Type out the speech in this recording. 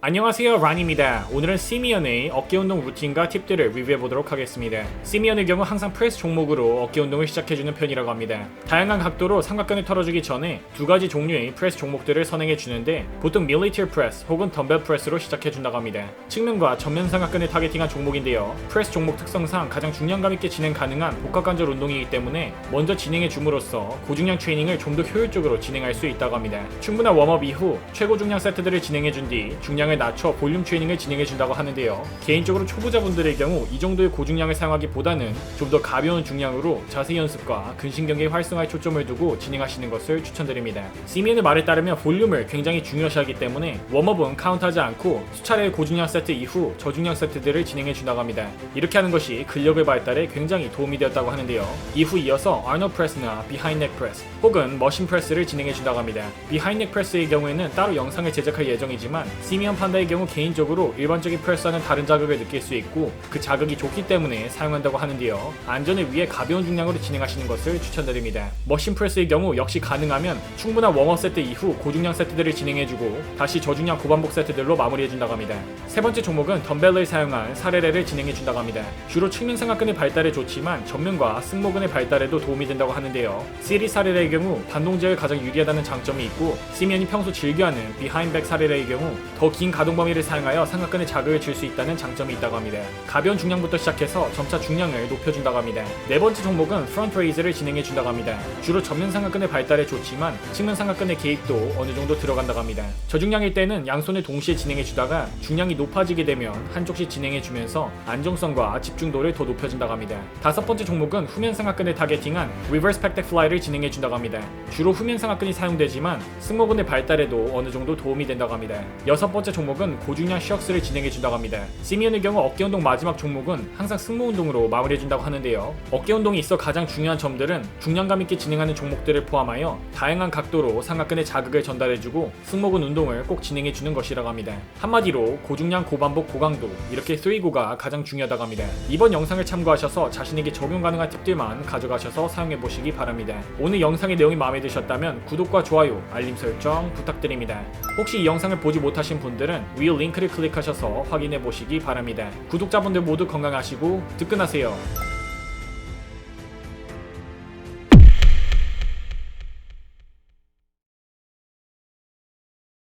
안녕하세요, 란입니다. 오늘은 시미언의 어깨운동 루틴과 팁들을 리뷰해보도록 하겠습니다. 시미언의 경우 항상 프레스 종목으로 어깨운동을 시작해주는 편이라고 합니다. 다양한 각도로 삼각근을 털어주기 전에 두 가지 종류의 프레스 종목들을 선행해주는데 보통 밀리터리 프레스 혹은 덤벨 프레스로 시작해준다고 합니다. 측면과 전면 삼각근을 타겟팅한 종목인데요. 프레스 종목 특성상 가장 중량감 있게 진행 가능한 복합관절 운동이기 때문에 먼저 진행해줌으로써 고중량 트레이닝을 좀 더 효율적으로 진행할 수 있다고 합니다. 충분한 웜업 이후 최고 중량 세트들을 진행해준 뒤 중량을 낮춰 볼륨 트레이닝을 진행해준다고 하는데요. 개인적으로 초보자분들의 경우 이 정도의 고중량을 사용하기보다는 좀 더 가벼운 중량으로 자세 연습과 근신경계 활성화에 초점을 두고 진행하시는 것을 추천드립니다. 시미언의 말에 따르면 볼륨을 굉장히 중요시하기 때문에 웜업은 카운트하지 않고 수차례의 고중량 세트 이후 저중량 세트들을 진행해준다고 합니다. 이렇게 하는 것이 근력의 발달에 굉장히 도움이 되었다고 하는데요. 이후 이어서 아놀드 프레스나 비하인드 넥 프레스 혹은 머신 프레스를 진행해준다고 합니다. 비하인드 넥 프레스의 경우에는 따로 영상을 제작할 예정이지만 시미언 판다의 경우 개인적으로 일반적인 프레스와는 다른 자극을 느낄 수 있고 그 자극이 좋기 때문에 사용한다고 하는데요. 안전을 위해 가벼운 중량으로 진행하시는 것을 추천드립니다. 머신 프레스의 경우 역시 가능하면 충분한 웜업 세트 이후 고중량 세트들을 진행해주고 다시 저중량 고반복 세트들로 마무리해준다고 합니다. 세 번째 종목은 덤벨을 사용한 사레레를 진행해준다고 합니다. 주로 측면 삼각근의 발달에 좋지만 전면과 승모근의 발달에도 도움이 된다고 하는데요. 시리즈 사레레의 경우 반동제어에 가장 유리하다는 장점이 있고 시미언이 평소 즐겨하는 비하인드 백 사레레의 경우 더 긴 가동 범위를 사용하여 삼각근에 자극을 줄 수 있다는 장점이 있다고 합니다. 가벼운 중량부터 시작해서 점차 중량을 높여준다고 합니다. 네 번째 종목은 프론트 레이즈를 진행해준다고 합니다. 주로 전면 삼각근의 발달에 좋지만 측면 삼각근의 개입도 어느 정도 들어간다고 합니다. 저중량일 때는 양손을 동시에 진행해주다가 중량이 높아지게 되면 한쪽씩 진행해주면서 안정성과 집중도를 더 높여준다고 합니다. 다섯 번째 종목은 후면 삼각근을 타겟팅한 리버스 팩덱 플라이를 진행해준다고 합니다. 주로 후면 삼각근이 사용되지만 승모근의 발달에도 어느 정도 도움이 된다고 합니다. 여섯 번째 종목은 고중량 시역스를 진행해준다고 합니다. 시미언의 경우 어깨운동 마지막 종목은 항상 승모운동으로 마무리해준다고 하는데요. 어깨운동이 있어 가장 중요한 점들은 중량감 있게 진행하는 종목들을 포함하여 다양한 각도로 삼각근에 자극을 전달해주고 승모근 운동을 꼭 진행해주는 것이라고 합니다. 한마디로 고중량, 고반복, 고강도 이렇게 3고가 가장 중요하다고 합니다. 이번 영상을 참고하셔서 자신에게 적용 가능한 팁들만 가져가셔서 사용해보시기 바랍니다. 오늘 영상의 내용이 마음에 드셨다면 구독과 좋아요, 알림 설정 부탁드립니다. 혹시 이 영상을 보지 못하신 분들은 위에 링크를 클릭하셔서 확인해 보시기 바랍니다. 구독자분들 모두 건강하시고 득근하세요.